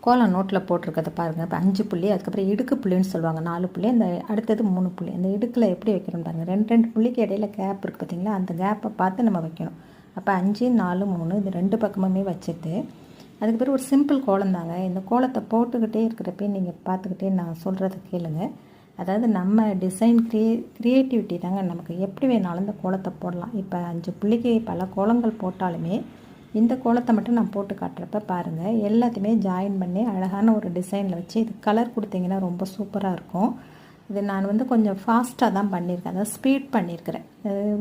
கோலம் நோட்டில் போட்டிருக்கிறத பாருங்கள். இப்போ 5 புள்ளி, அதுக்கப்புறம் இடுக்கு புள்ளின்னு சொல்லுவாங்க 4 புள்ளி, அந்த அடுத்தது 3 புள்ளி. அந்த இடுக்கில் எப்படி வைக்கணும் பாருங்கள். 2 புள்ளிக்கு இடையில கேப் இருக்குது பார்த்தீங்களா, அந்த கேப்பை பார்த்து நம்ம வைக்கணும். அப்போ 5, 4, 3 இது 2 பக்கமுமே வச்சுட்டு அதுக்கு பிறகு ஒரு சிம்பிள் கோலம் தாங்க. இந்த கோலத்தை போட்டுக்கிட்டே இருக்கிறப்ப நீங்கள் பார்த்துக்கிட்டே நான் சொல்கிறத கேளுங்க. அதாவது நம்ம டிசைன் க்ரியேட்டிவிட்டி தாங்க. நமக்கு எப்படி வேணாலும் இந்த கோலத்தை போடலாம். இப்போ 5 புள்ளிக்கு பல கோலங்கள் போட்டாலுமே இந்த கோலத்தை மட்டும் நான் போட்டு காட்டுறப்ப பாருங்கள், எல்லாத்தையுமே ஜாயின் பண்ணி அழகான ஒரு டிசைனில் வச்சு இது கலர் கொடுத்தீங்கன்னா ரொம்ப சூப்பராக இருக்கும். இது நான் கொஞ்சம் ஃபாஸ்ட்டாக தான் பண்ணியிருக்கேன், அதாவது ஸ்பீட் பண்ணியிருக்கிறேன்.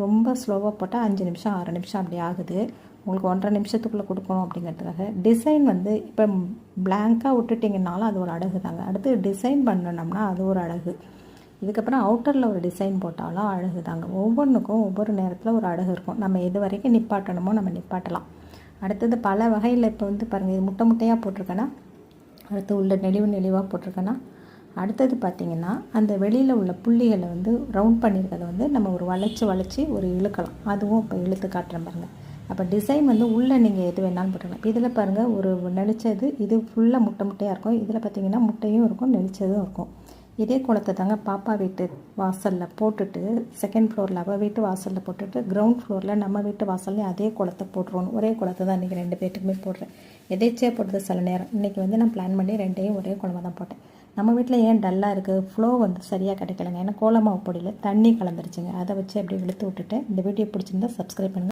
ரொம்ப ஸ்லோவாக போட்டால் 5 நிமிஷம் 6 நிமிஷம் அப்படி ஆகுது. உங்களுக்கு 1.5 நிமிஷத்துக்குள்ளே கொடுக்கணும் அப்படிங்கிறதுக்காக. டிசைன் இப்போ பிளாங்காக விட்டுட்டிங்கனாலும் அது ஒரு அழகு தாங்க. அடுத்து டிசைன் பண்ணணும்னா அது ஒரு அழகு. இதுக்கப்புறம் அவுட்டரில் ஒரு டிசைன் போட்டாலும் அழகு தாங்க. ஒவ்வொன்றுக்கும் ஒவ்வொரு நேரத்தில் ஒரு அழகு இருக்கும். நம்ம எது வரைக்கும் நிப்பாட்டணுமோ நம்ம நிப்பாட்டலாம். அடுத்தது பல வகையில் இப்போ பாருங்கள், இது முட்டை முட்டையாக போட்டிருக்கேன்னா, அடுத்து உள்ள நெளிவாக போட்டிருக்கேன்னா, அடுத்தது பார்த்திங்கன்னா அந்த வெளியில் உள்ள புள்ளிகளை ரவுண்ட் பண்ணியிருக்கிறத நம்ம ஒரு வளைச்சி ஒரு இழுக்கலாம். அதுவும் இப்போ இழுத்து காட்டுறேன் பாருங்கள். அப்போ டிசைன் உள்ளே நீங்கள் எது வேணாலும் போட்டுக்கலாம். இப்போ இதில் பாருங்கள், ஒரு நெளிச்சது இது ஃபுல்லாக முட்டையாக இருக்கும். இதில் பார்த்திங்கன்னா முட்டையும் இருக்கும், நெளிச்சதும் இருக்கும். இதே கோலத்தை தாங்க பாப்பா வீட்டு வாசலில் போட்டுட்டு, செகண்ட் ஃப்ளோரில் அவள் வீட்டு வாசலில் போட்டுட்டு, கிரவுண்ட் ஃப்ளோரில் நம்ம வீட்டு வாசல்லையும் அதே கோலத்தை போட்டுருவோம். ஒரே கோலத்தை தான் இன்றைக்கி 2 பேர்த்துக்குமே போடுறேன். எதேச்சியாக போடுறது சில நேரம். இன்றைக்கி நான் பிளான் பண்ணி 2ஐயும் ஒரே கோலமாக தான் போட்டேன். நம்ம வீட்டில் ஏன் டல்லாக இருக்குது, ஃப்ளோ சரியாக கிடைக்கலங்க. ஏன்னா கோலமாவு பொடியில் தண்ணி கலந்துருச்சுங்க. அதை வச்சு அப்படியே இழுத்து விட்டுட்டு. இந்த வீடியோ பிடிச்சிருந்தா சப்ஸ்கிரைப் பண்ணுங்கள்.